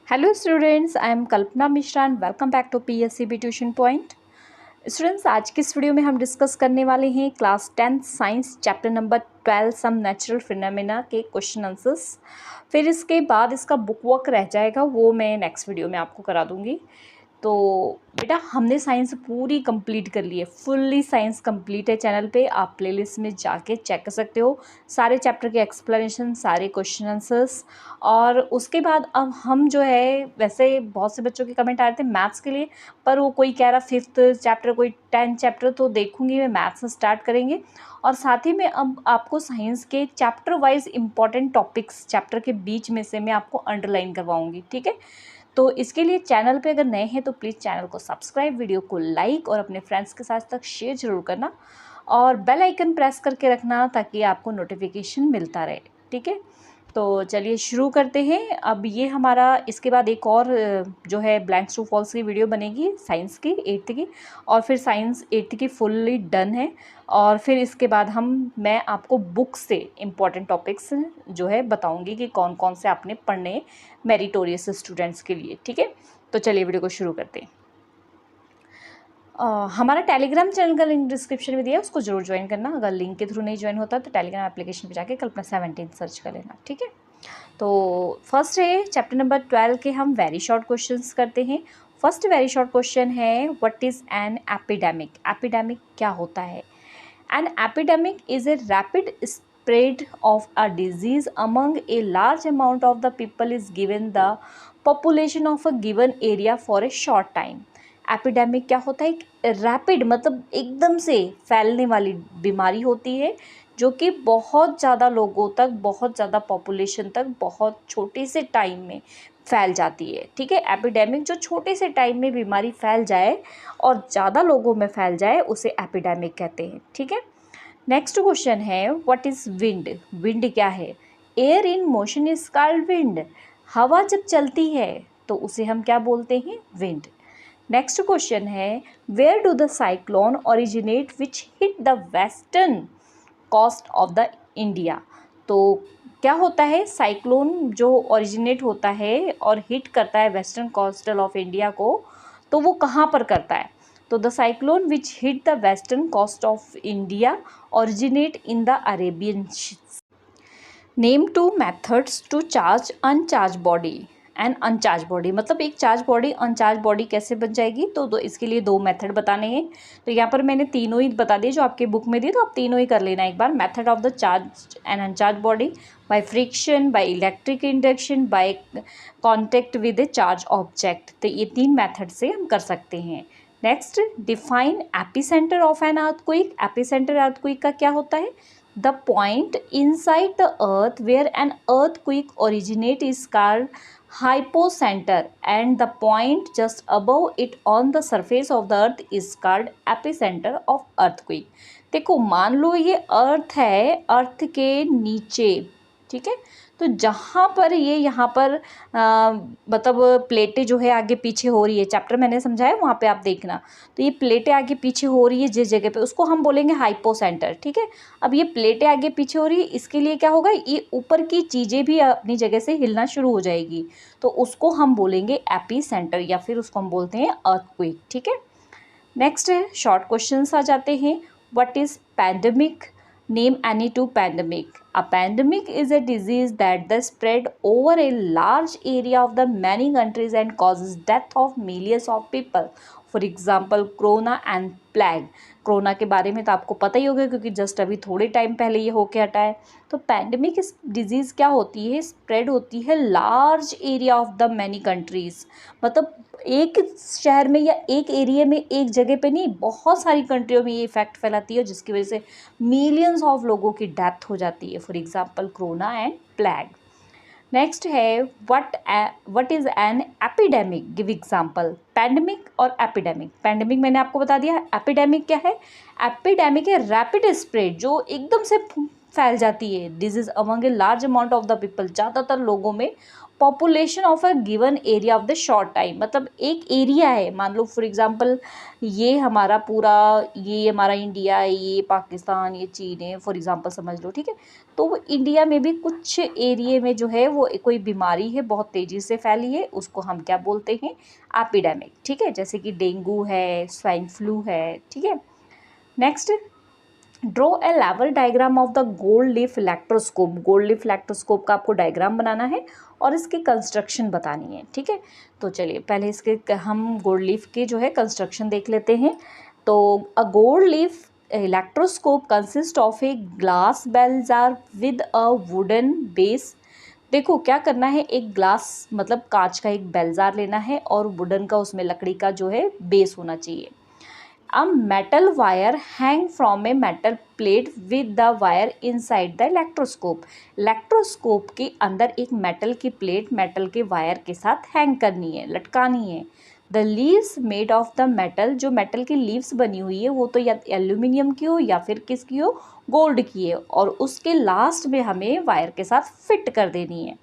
Hello students, I am Kalpana Mishra and welcome back to PSCB Tuition Point. Students, आज की इस video में हम डिस्कस करने वाले हैं class 10 science chapter number 12 some natural phenomena के क्वेश्चन आंसर्स। फिर इसके बाद इसका बुक वर्क रह जाएगा, वो मैं नेक्स्ट वीडियो में आपको करा दूंगी। तो बेटा हमने साइंस पूरी कंप्लीट कर ली है, फुल्ली साइंस कंप्लीट है। चैनल पे आप प्लेलिस्ट में जाके चेक कर सकते हो सारे चैप्टर के एक्सप्लेनेशन, सारे क्वेश्चन आंसर्स। और उसके बाद अब हम जो है, वैसे बहुत से बच्चों के कमेंट आ रहे थे मैथ्स के लिए, पर वो कोई कह रहा 5th चैप्टर, कोई 10th चैप्टर, तो देखूंगी मैं मैथ्स से स्टार्ट करेंगे। और साथ ही में अब आपको साइंस के chapter wise important topics chapter के बीच में से मैं आपको अंडरलाइन करवाऊंगी, ठीक है। तो इसके लिए चैनल पे अगर नए हैं तो प्लीज़ चैनल को सब्सक्राइब, वीडियो को लाइक और अपने फ्रेंड्स के साथ तक शेयर ज़रूर करना और बेल आइकन प्रेस करके रखना ताकि आपको नोटिफिकेशन मिलता रहे, ठीक है। तो चलिए शुरू करते हैं। अब ये हमारा इसके बाद एक और जो है ब्लैंक्स टू फॉल्स की वीडियो बनेगी साइंस की 8th की, और फिर साइंस 8th की फुल्ली डन है। और फिर इसके बाद मैं आपको बुक से इम्पॉर्टेंट टॉपिक्स जो है बताऊंगी कि कौन कौन से आपने पढ़ने मेरिटोरियस स्टूडेंट्स के लिए, ठीक है। तो चलिए वीडियो को शुरू करते हैं। हमारा टेलीग्राम चैनल का लिंक डिस्क्रिप्शन में दिया है, उसको जरूर ज्वाइन करना। अगर लिंक के थ्रू नहीं ज्वाइन होता तो टेलीग्राम एप्लीकेशन पे जाके कल्पना 17 सर्च कर लेना, ठीक है। तो फर्स्ट है चैप्टर नंबर 12 के हम वेरी शॉर्ट क्वेश्चंस करते हैं। फर्स्ट वेरी शॉर्ट क्वेश्चन है, what is an epidemic. Epidemic क्या होता है? An epidemic is a rapid spread of a disease among a large amount of the people is given the population of a given area for a short time। Epidemic क्या होता है? एक rapid मतलब एकदम से फैलने वाली बीमारी होती है जो कि बहुत ज़्यादा लोगों तक, बहुत ज़्यादा पॉपुलेशन तक बहुत छोटे से टाइम में फैल जाती है, ठीक है। एपिडेमिक जो छोटे से टाइम में बीमारी फैल जाए और ज़्यादा लोगों में फैल जाए उसे एपिडेमिक कहते हैं, ठीक है। नेक्स्ट क्वेश्चन है, व्हाट इज़ विंड। विंड क्या है? Air in motion is called wind. हवा जब चलती है तो उसे हम क्या बोलते हैं? विंड। नेक्स्ट क्वेश्चन है, where do the cyclone originate which hit the western coast of the India. तो क्या होता है? साइक्लोन जो ओरिजिनेट होता है और हिट करता है वेस्टर्न कोस्टल ऑफ इंडिया को, तो वो कहाँ पर करता है? तो the cyclone which hit the western coast of India originate in the Arabian sea. Name to methods to charge uncharge body. And uncharge body मतलब एक चार्ज बॉडी अनचार्ज बॉडी कैसे बन जाएगी, तो इसके लिए 2 मेथड बताने हैं। तो यहाँ पर मैंने तीनों ही बता दिए जो आपके बुक में दिए, तो आप तीनों ही कर लेना एक बार। Method of the charge and uncharge body, by friction, by electric induction, by contact with a charge object. तो ये 3 मेथड से हम कर सकते हैं। Next, define epicentre of an earthquake. Epicentre earthquake का क्या होता है? The point inside the earth where an earthquake originates is called hypocenter, and the point just above it on the surface of the earth is called epicenter of earthquake। देखो, मान लो ये अर्थ है, अर्थ के नीचे, ठीक है। तो जहाँ पर ये यहाँ पर मतलब प्लेटें जो है आगे पीछे हो रही है, चैप्टर मैंने समझाया वहाँ पे आप देखना। तो ये प्लेटें आगे पीछे हो रही है जिस जगह पे, उसको हम बोलेंगे हाइपोसेंटर, ठीक है। अब ये प्लेटें आगे पीछे हो रही है, इसके लिए क्या होगा? ये ऊपर की चीज़ें भी अपनी जगह से हिलना शुरू हो जाएगी, तो उसको हम बोलेंगे एपीसेंटर या फिर उसको हम बोलते हैं अर्थक्वेक, ठीक है। नेक्स्ट है, शॉर्ट क्वेश्चंस आ जाते हैं। What is pandemic. Name any 2 pandemic। A pandemic is a disease that spread over a large area of the many countries and causes death of millions of people। For example, corona and plague। Corona के बारे में तो आपको पता ही होगा क्योंकि just अभी थोड़े टाइम पहले ये होके हटा है। तो पैंडेमिक डिजीज़ क्या होती है? स्प्रेड होती है large area of the many countries, मतलब एक शहर में या एक एरिया में, एक जगह पे नहीं, बहुत सारी कंट्रियों में ये इफेक्ट फैलाती है जिसकी वजह से मिलियंस ऑफ लोगों की डेथ हो जाती है। For example corona and plague. Next है, what is an epidemic. Give example. Pandemic और एपिडेमिक। पैंडेमिक मैंने आपको बता दिया, एपिडेमिक क्या है? एपिडेमिक है रैपिड स्प्रेड, जो एकदम से फैल जाती है। Disease among a large amount of the people, ज़्यादातर लोगों में population of a given area of the short time, मतलब एक एरिया है, मान लो फॉर एग्जांपल ये हमारा पूरा, ये हमारा इंडिया है, ये पाकिस्तान, ये चीन है फॉर एग्जांपल समझ लो, ठीक है। तो वो इंडिया में भी कुछ एरिया में जो है वो कोई बीमारी है बहुत तेज़ी से फैली है, उसको हम क्या बोलते हैं, एपिडेमिक, ठीक है। जैसे कि डेंगू है, स्वाइन फ्लू है, ठीक है। Next, draw a level diagram of the gold leaf electroscope. Gold leaf electroscope का आपको डायग्राम बनाना है और इसकी कंस्ट्रक्शन बतानी है, ठीक है। तो चलिए पहले इसके हम गोल्ड लीफ के जो है कंस्ट्रक्शन देख लेते हैं। तो a gold leaf electroscope consist of a glass bell jar with a wooden base. देखो क्या करना है, एक ग्लास मतलब कांच का एक बेल जार लेना है और वुडन का, उसमें लकड़ी का जो है बेस होना चाहिए। A metal wire hang from a metal plate with the wire inside the electroscope. Electroscope के अंदर एक मेटल की प्लेट मेटल के वायर के साथ हैंग करनी है, लटकानी है। The leaves made of the metal, जो मेटल की लीव्स बनी हुई है वो तो या एल्यूमिनियम की हो या फिर किसकी हो, गोल्ड की है, और उसके लास्ट में हमें वायर के साथ फिट कर देनी है।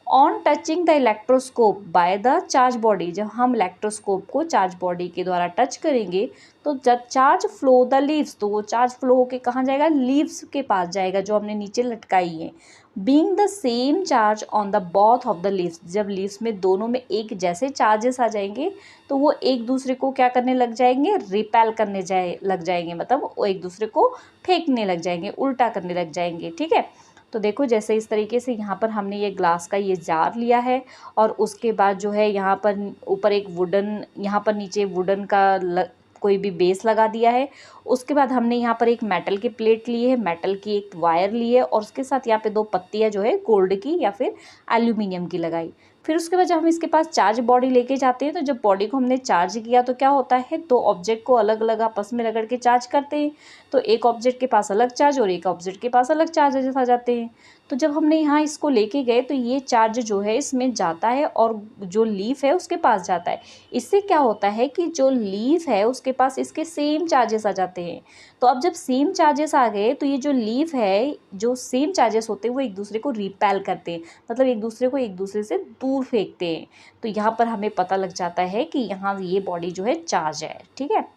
On touching the electroscope by the charge body, जब हम इलेक्ट्रोस्कोप को चार्ज बॉडी के द्वारा टच करेंगे तो जब चार्ज फ्लो द लीव्स, तो वो चार्ज फ्लो होके कहाँ जाएगा, लीव्स के पास जाएगा जो हमने नीचे लटकाई है। Being the same charge on the both of the leaves, जब लीव्स में दोनों में एक जैसे चार्जेस आ जाएंगे तो वो एक दूसरे को क्या करने लग जाएंगे, रिपेल करने लग जाएंगे, मतलब वो एक दूसरे को फेंकने लग जाएंगे, उल्टा करने लग जाएंगे, ठीक है। तो देखो जैसे इस तरीके से यहाँ पर हमने ये ग्लास का ये जार लिया है और उसके बाद जो है यहाँ पर ऊपर एक वुडन, यहाँ पर नीचे वुडन का कोई भी बेस लगा दिया है। उसके बाद हमने यहाँ पर एक मेटल की प्लेट ली है, मेटल की एक वायर ली है और उसके साथ यहाँ पे 2 पत्तियाँ जो है गोल्ड की या फिर एल्यूमिनियम की लगाई। फिर उसके बाद जब हम इसके पास चार्ज बॉडी लेके जाते हैं तो जब बॉडी को हमने चार्ज किया तो क्या होता है, 2 ऑब्जेक्ट को अलग अलग आपस में रगड़ के चार्ज करते हैं, तो एक ऑब्जेक्ट के पास अलग चार्ज और एक ऑब्जेक्ट के पास अलग चार्जेस आ जाते हैं। तो जब हमने यहाँ इसको लेके गए तो ये चार्ज जो है इसमें जाता है और जो लीफ है उसके पास जाता है। इससे क्या होता है कि जो लीफ है उसके पास इसके सेम चार्जेस आ जाते हैं। तो अब जब सेम चार्जेस आ गए तो ये जो लीफ है, जो सेम चार्जेस होते हैं वो एक दूसरे को रिपेल करते हैं, मतलब एक दूसरे को एक दूसरे से दूर फेंकते हैं। तो यहाँ पर हमें पता लग जाता है कि यहाँ ये बॉडी जो है चार्ज है, ठीक है।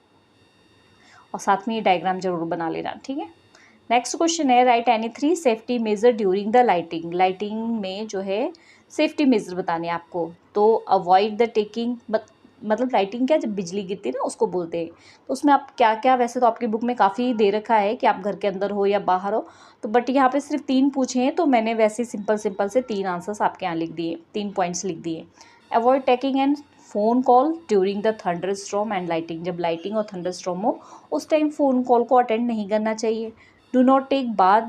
और साथ में ये डायग्राम जरूर बना लेना, ठीक है। नेक्स्ट क्वेश्चन है, right any 3 safety major during the lighting. Lighting में जो है सेफ्टी मेजर बताने हैं आपको। तो अवॉइड द टेकिंग, मतलब लाइटिंग क्या, जब बिजली गिरती है ना उसको बोलते हैं। तो उसमें आप क्या क्या, वैसे तो आपकी बुक में काफ़ी दे रखा है कि आप घर के अंदर हो या बाहर हो, तो बट यहाँ पे सिर्फ 3 पूछे हैं तो मैंने वैसे सिंपल से 3 आंसर्स आपके यहाँ लिख दिए, 3 पॉइंट्स लिख दिए। Avoid taking and phone call during the thunder storm and lighting, जब लाइटिंग और थंडर स्टॉर्म हो उस टाइम फ़ोन कॉल को अटेंड नहीं करना चाहिए। Do not take bath,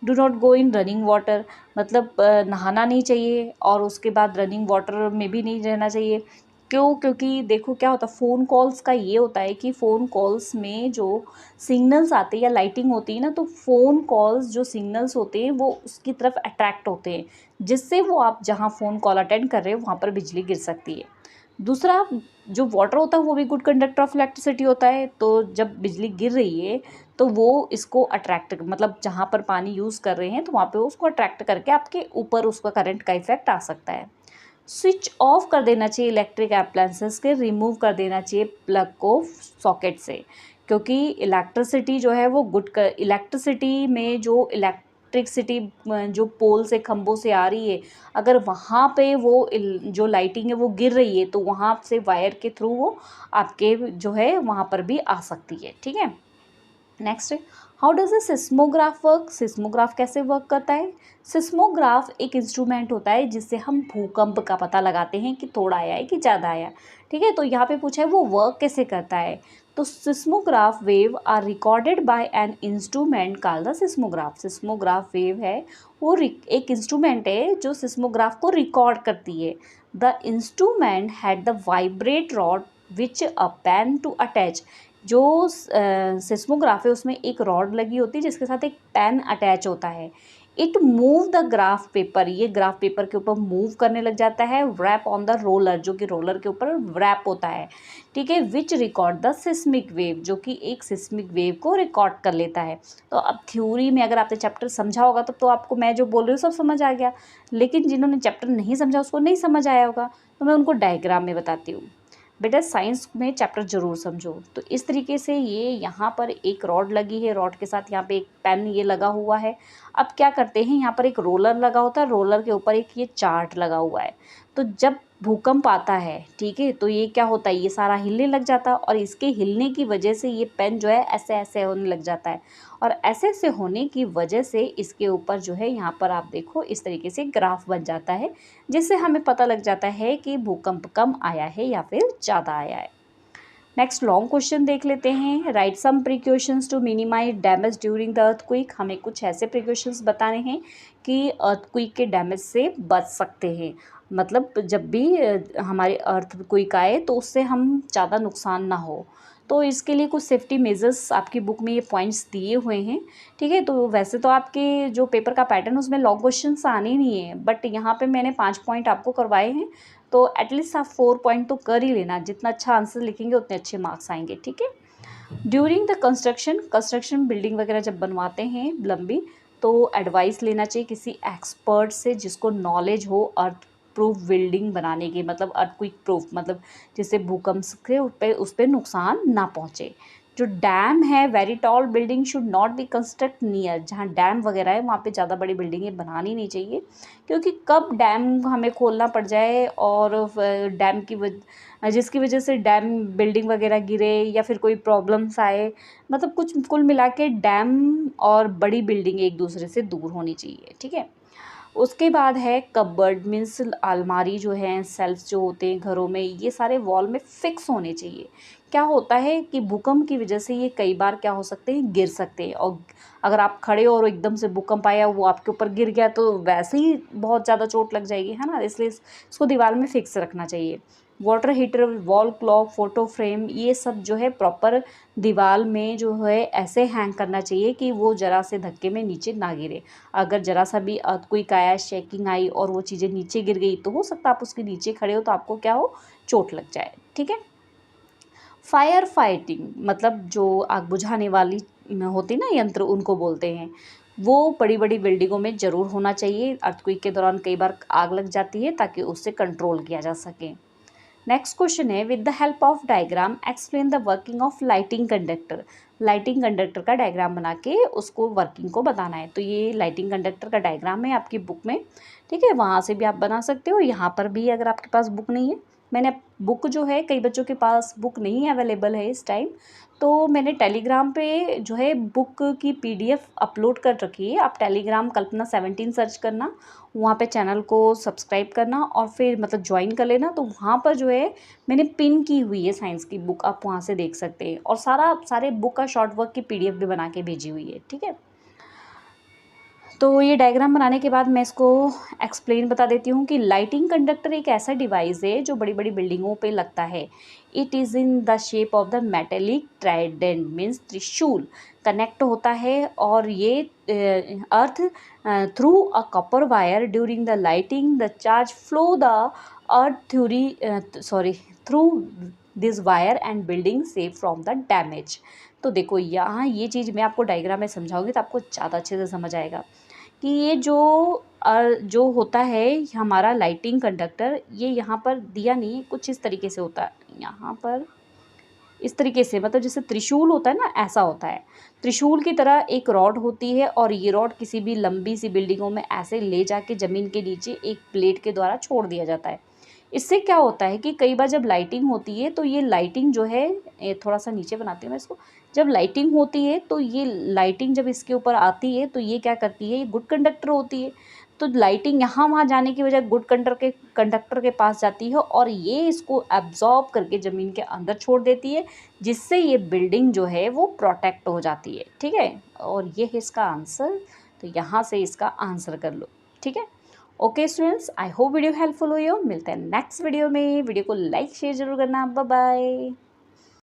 do not go in running water, मतलब नहाना नहीं चाहिए और उसके बाद रनिंग वाटर में भी नहीं रहना चाहिए। क्यों, क्योंकि देखो क्या होता है, फ़ोन कॉल्स का ये होता है कि फ़ोन कॉल्स में जो सिग्नल्स आते हैं या लाइटिंग होती है ना, तो फ़ोन कॉल्स जो सिग्नल्स होते हैं वो उसकी तरफ अट्रैक्ट होते हैं, जिससे वो आप जहाँ फ़ोन कॉल अटेंड कर रहे हो वहाँ पर बिजली गिर सकती है। दूसरा, जो वाटर होता है वो भी गुड कंडक्टर ऑफ इलेक्ट्रिसिटी होता है, तो जब बिजली गिर रही है तो वो इसको अट्रैक्ट, मतलब जहाँ पर पानी यूज़ कर रहे हैं तो वहाँ पे उसको अट्रैक्ट करके आपके ऊपर उसका करंट का इफेक्ट आ सकता है। स्विच ऑफ कर देना चाहिए इलेक्ट्रिक अप्लायंसेस के, रिमूव कर देना चाहिए प्लग को सॉकेट से, क्योंकि इलेक्ट्रिसिटी जो है वो इलेक्ट्रिसिटी में जो इलेक्ट्रिसिटी जो पोल से खंभों से आ रही है, अगर वहाँ पे वो जो लाइटिंग है वो गिर रही है तो वहाँ से वायर के थ्रू वो आपके जो है वहाँ पर भी आ सकती है, ठीक है। Next, how does a seismograph work. Seismograph कैसे वर्क करता है। सिस्मोग्राफ एक इंस्ट्रूमेंट होता है जिससे हम भूकंप का पता लगाते हैं कि थोड़ा आया है कि ज़्यादा आया, ठीक है। तो यहाँ पे पूछा है वो वर्क कैसे करता है। तो seismograph wave are recorded by an instrument called the seismograph. Seismograph wave है वो एक इंस्ट्रूमेंट है जो सिस्मोग्राफ को रिकॉर्ड करती है। The instrument had the vibrate rod which a pen to attach. जो सिस्मोग्राफ है उसमें एक रॉड लगी होती है जिसके साथ एक पेन अटैच होता है। It move the graph paper, ये ग्राफ पेपर के ऊपर मूव करने लग जाता है। रैप ऑन द रोलर, जो कि रोलर के ऊपर रैप होता है, ठीक है। विच रिकॉर्ड द सिस्मिक वेव, जो कि एक सिस्मिक वेव को रिकॉर्ड कर लेता है। तो अब थ्योरी में अगर आपने चैप्टर समझा होगा तो आपको मैं जो बोल रही हूँ सब समझ आ गया, लेकिन जिन्होंने चैप्टर नहीं समझा उसको नहीं समझ आया होगा, तो मैं उनको डायग्राम में बताती हूँ। बेटा साइंस में चैप्टर जरूर समझो। तो इस तरीके से ये यहाँ पर एक रॉड लगी है, रॉड के साथ यहाँ पे एक पेन ये लगा हुआ है। अब क्या करते हैं, यहाँ पर एक रोलर लगा होता है, रोलर के ऊपर एक ये चार्ट लगा हुआ है। तो जब भूकंप आता है, ठीक है, तो ये क्या होता है, ये सारा हिलने लग जाता है, और इसके हिलने की वजह से ये पेन जो है ऐसे ऐसे होने लग जाता है, और ऐसे ऐसे होने की वजह से इसके ऊपर जो है यहाँ पर आप देखो इस तरीके से ग्राफ बन जाता है, जिससे हमें पता लग जाता है कि भूकंप कम आया है या फिर ज़्यादा आया है। नेक्स्ट लॉन्ग क्वेश्चन देख लेते हैं। Write some precautions to minimise damage during the earthquake, हमें कुछ ऐसे प्रिकॉशंस बताने हैं कि अर्थक्वेक के डैमेज से बच सकते हैं। मतलब जब भी हमारे अर्थक्वेक आए तो उससे हम ज़्यादा नुकसान ना हो, तो इसके लिए कुछ सेफ्टी मेजर्स आपकी बुक में ये पॉइंट्स दिए हुए हैं, ठीक है। तो वैसे तो आपके जो पेपर का पैटर्न उसमें लॉन्ग क्वेश्चंस आने नहीं है, बट यहाँ पे मैंने 5 पॉइंट आपको करवाए हैं, तो एटलीस्ट आप 4 पॉइंट तो कर ही लेना। जितना अच्छा आंसर लिखेंगे उतने अच्छे मार्क्स आएंगे, ठीक है। ड्यूरिंग द कंस्ट्रक्शन बिल्डिंग वगैरह जब बनवाते हैं लंबी, तो एडवाइस लेना चाहिए किसी एक्सपर्ट से जिसको नॉलेज हो अर्थ प्रूफ बिल्डिंग बनाने की, मतलब अर्थक्वेक प्रूफ, मतलब जिससे भूकंप से उस पर नुकसान ना पहुँचे। जो डैम है, very tall building should not be construct near, जहाँ डैम वगैरह है वहाँ पे ज़्यादा बड़ी बिल्डिंगें बनानी नहीं चाहिए, क्योंकि कब डैम हमें खोलना पड़ जाए और डैम की जिसकी वजह से डैम बिल्डिंग वगैरह गिरे या फिर कोई प्रॉब्लम्स आए, मतलब कुछ कुल मिला के डैम और बड़ी बिल्डिंग एक दूसरे से दूर होनी चाहिए, ठीक है। उसके बाद है कबर्ड, मीन्स अलमारी जो है, सेल्फ जो होते हैं घरों में, ये सारे वॉल में फिक्स होने चाहिए। क्या होता है कि भूकंप की वजह से ये कई बार क्या हो सकते हैं, गिर सकते हैं, और अगर आप खड़े हो और एकदम से भूकंप आया वो आपके ऊपर गिर गया तो वैसे ही बहुत ज़्यादा चोट लग जाएगी, है ना। इसलिए इसको दीवार में फिक्स रखना चाहिए। Water heater, wall clock, photo frame, ये सब जो है प्रॉपर दीवार में जो है ऐसे हैंग करना चाहिए कि वो ज़रा से धक्के में नीचे ना गिरे। अगर ज़रा सा भी अर्थक्वेक आया, शेकिंग आई और वो चीज़ें नीचे गिर गई, तो हो सकता है आप उसके नीचे खड़े हो तो आपको क्या हो, चोट लग जाए, ठीक है। फायर फाइटिंग, मतलब जो आग बुझाने वाली होती ना यंत्र, उनको बोलते हैं, वो बड़ी बड़ी बिल्डिंगों में ज़रूर होना चाहिए। अर्थक्वेक के दौरान कई बार आग लग जाती है, ताकि उससे कंट्रोल किया जा सके। नेक्स्ट क्वेश्चन है, with the help of diagram explain the working of lighting conductor. Lighting conductor का डायग्राम बना के उसको वर्किंग को बताना है। तो ये लाइटिंग कंडक्टर का डायग्राम है आपकी बुक में, ठीक है, वहाँ से भी आप बना सकते हो, यहाँ पर भी अगर आपके पास बुक नहीं है। मैंने बुक जो है, कई बच्चों के पास बुक नहीं अवेलेबल है इस टाइम, तो मैंने टेलीग्राम पे जो है बुक की पीडीएफ अपलोड कर रखी है। आप टेलीग्राम कल्पना 17 सर्च करना, वहाँ पे चैनल को सब्सक्राइब करना और फिर मतलब ज्वाइन कर लेना। तो वहाँ पर जो है मैंने पिन की हुई है साइंस की बुक, आप वहाँ से देख सकते हैं, और सारे बुक का शॉर्ट वर्क की पीडीएफ भी बना के भेजी हुई है, ठीक है। तो ये डायग्राम बनाने के बाद मैं इसको एक्सप्लेन बता देती हूँ कि लाइटिंग कंडक्टर एक ऐसा डिवाइस है जो बड़ी बड़ी बिल्डिंगों पे लगता है। It is in the shape of the metallic trident, means त्रिशूल कनेक्ट होता है, और ये earth through a copper wire during the lighting the charge flow the earth through this wire and building safe from the damage. तो देखो यहाँ ये चीज़ मैं आपको डायग्राम में समझाऊंगी तो आपको ज़्यादा अच्छे से समझ आएगा कि ये जो होता है हमारा लाइटिंग कंडक्टर, ये यहाँ पर दिया नहीं है, कुछ इस तरीके से होता है, यहाँ पर इस तरीके से, मतलब जैसे त्रिशूल होता है ना, ऐसा होता है। त्रिशूल की तरह एक रॉड होती है, और ये रॉड किसी भी लंबी सी बिल्डिंगों में ऐसे ले जाके ज़मीन के नीचे एक प्लेट के द्वारा छोड़ दिया जाता है। इससे क्या होता है कि कई बार जब लाइटिंग होती है तो ये लाइटिंग जो है, थोड़ा सा नीचे बनाती हूँ मैं इसको, जब लाइटिंग होती है तो ये लाइटिंग जब इसके ऊपर आती है तो ये क्या करती है, ये गुड कंडक्टर होती है। तो लाइटिंग यहाँ वहाँ जाने की बजाय गुड कंडक्टर के पास जाती है, और ये इसको एब्जॉर्ब करके ज़मीन के अंदर छोड़ देती है, जिससे ये बिल्डिंग जो है वो प्रोटेक्ट हो जाती है, ठीक है। और ये है इसका आंसर, तो यहाँ से इसका आंसर कर लो, ठीक है। Okay students, I hope video helpful हुई हो। मिलते हैं नेक्स्ट वीडियो में। वीडियो को लाइक शेयर जरूर करना। Bye bye.